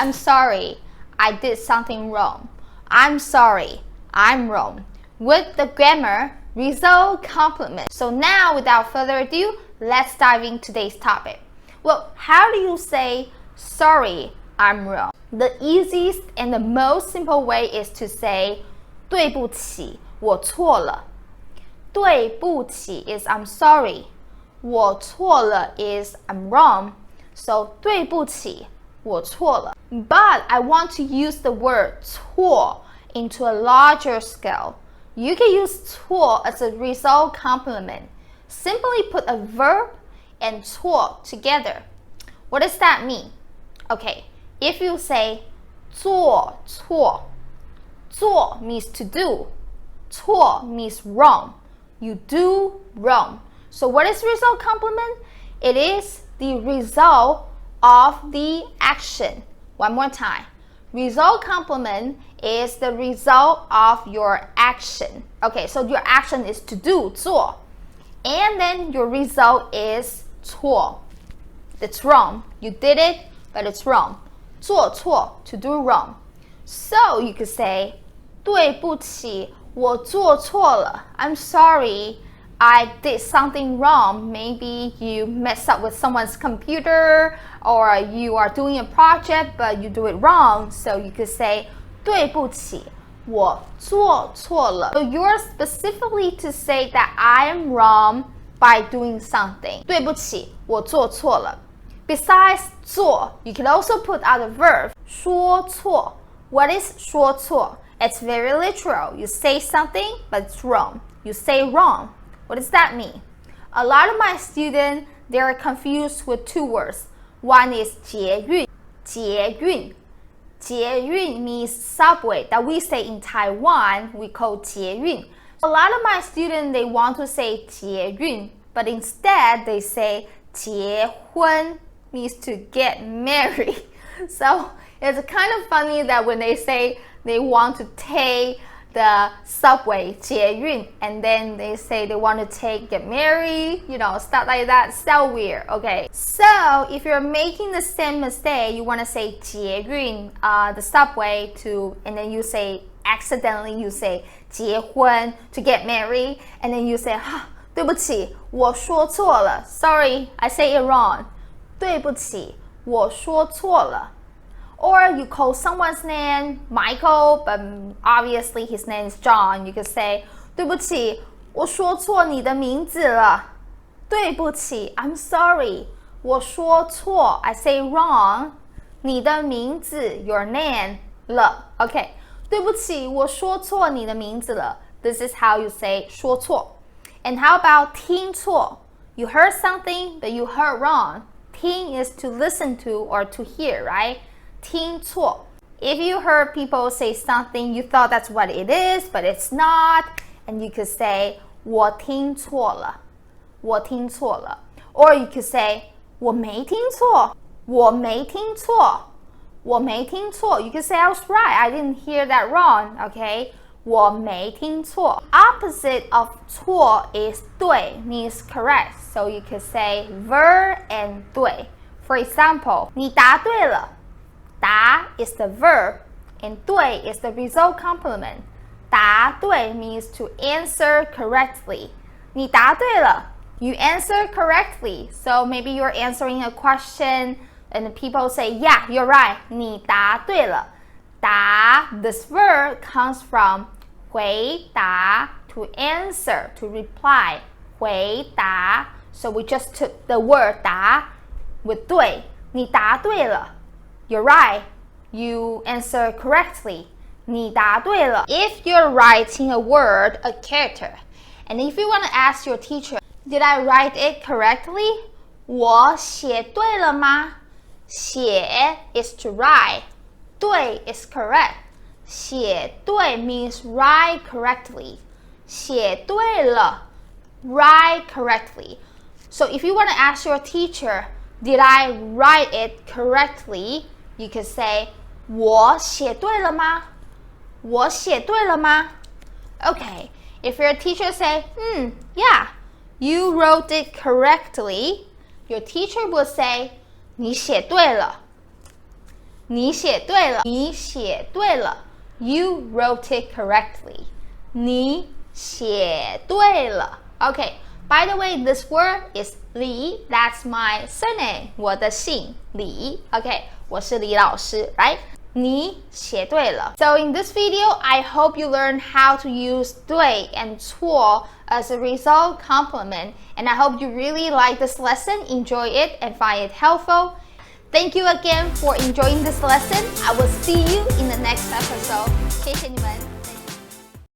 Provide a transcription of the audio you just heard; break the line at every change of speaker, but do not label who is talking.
I'm sorry, I did something wrong. I'm sorry, I'm wrong. With the grammar, result, complement. So now, without further ado, let's dive into today's topic. Well, how do you say, sorry, I'm wrong? The easiest and the most simple way is to say, 对不起，我错了。对不起 is I'm sorry. 我错了 is I'm wrong. So 对不起，我错了。But I want to use the word 错 into a larger scale. You can use 错 as a result complement. Simply put a verb and 错 together. What does that mean? Okay, if you say 做错, 做 means to do, 错 means wrong. You do wrong. So what is result complement? It is the result of the action. One more time. Result complement is the result of your action. Okay, so your action is to do, 做. And then your result is 错. It's wrong. You did it, but it's wrong. 做错, to do wrong. So you could say, 对不起，我做错了. I'm sorry, I did something wrong. Maybe you messed up with someone's computer, or you are doing a project, but you do it wrong. So you could say, 对不起，我做错了. So you're specifically to say that I am wrong by doing something. 对不起，我做错了. Besides 做, you can also put out a verb. 说错. What is 说错? It's very literal. You say something, but it's wrong. You say wrong. What does that mean? A lot of my students, they are confused with two words. One is 捷运. 捷运. 捷运 means subway that we say in Taiwan, we call 捷运. A lot of my students, they want to say 捷运, but instead they say 结婚 means to get married. So it's kind of funny that when they say they want to take the subway, 捷运, and then they say they want to get married, stuff like that. So weird, okay? So if you're making the same mistake, you want to say 捷运, the subway, and then you say, accidentally you say 结婚, to get married, and then you say, 对不起，我说错了. Sorry, I say it wrong. 对不起，我说错了. Or you call someone's name Michael, but obviously his name is John. You could say, 对不起，我说错你的名字了. 对不起, I'm sorry. 我说错, I say wrong. 你的名字, your name, 了. Okay, 对不起，我说错你的名字了. This is how you say 说错. And how about 听错? You heard something, but you heard wrong. 听 is to listen to or to hear, right? 听错. If you heard people say something, you thought that's what it is, but it's not, and you could say 我听错了. 我听错了. Or you could say 我没听错. 我没听错. 我没听错. You could say I was right. I didn't hear that wrong. Okay? 我没听错. Opposite of 错 is 对, means correct. So you could say ver and 对. For example, 你答对了. 答 is the verb, and 对 is the result complement. 答对 means to answer correctly. 你答对了. You answer correctly. So maybe you're answering a question, and the people say, yeah, you're right. 你答对了. 答, this verb comes from 回答, to answer, to reply. 回答. So we just took the word 答 with 对. 你答对了. You're right. You answer correctly. 你答对了. If you're writing a word, a character, and if you want to ask your teacher, did I write it correctly? 我写对了吗? 写 is to write. 对 is correct. 写对 means write correctly. 写对了, write correctly. So if you want to ask your teacher, did I write it correctly? You could say, 我写对了吗? 我写对了吗? Okay, if your teacher say, yeah, you wrote it correctly, your teacher will say, 你写对了.你写对了，你写对了。You wrote it correctly. 你写对了。Okay, by the way, this word is Li. That's my surname. 我的姓李。Okay, 我是李老师 right? 你写对了。So in this video, I hope you learn how to use 对 and 错 as a result complement. And I hope you really like this lesson, enjoy it, and find it helpful. Thank you again for enjoying this lesson. I will see you in the next episode. 谢谢你们。